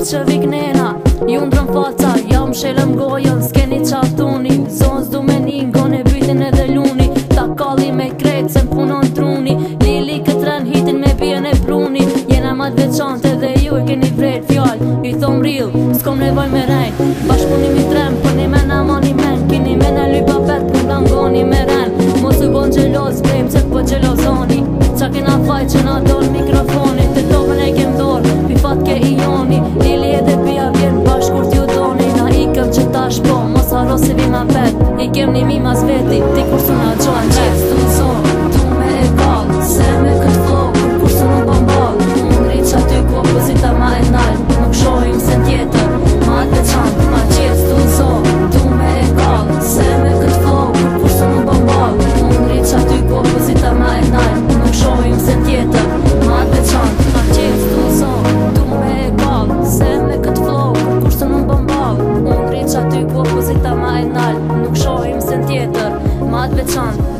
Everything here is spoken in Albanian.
që vik nena, ju ndrën faca, ja më shelëm gojën, s'keni qatuni, zonë s'du me një ngone bytin edhe luni, ta kalli me krejt se m'punon truni, lili këtren hitin me bjen e pruni, jena ma t'veçante dhe ju e keni vrejt fjall, i thom real, s'kom nevoj me rejn, bashkëpunim i trem, për një men amani men, kini men e lypa pet, për nga ngoni me ren, mos u bon gjeloz, brejm që t'po gjelozoni, qa kena faj që na dol mikrofoni, të topën e kem dorë, pi fat ke i joni, lili edhe pia vjen bashkur t'ju doni, na ikëm që tash po, mos haro se vima pet, i kem një mi mas veti, ti kur su na gjohen qef, tu zon, tu me e kall, se me kët flow, kur su në bamball, unë rrit që aty ku opozita ma e nal, nuk shojim se tjetër, ma të veçant, ma qef, tu zon, tu me e kall, se me kët flow, kur su në bamball, unë rrit që aty ku opozita ma e nal, nuk shojim se tjetër, ma të veçant, ma qef, tu zon, tu me e kall, se me kët flow, kur su në bamball, unë rrit që aty ku opozita ma e nal, nuk shohim se tjetër, ma të veçant.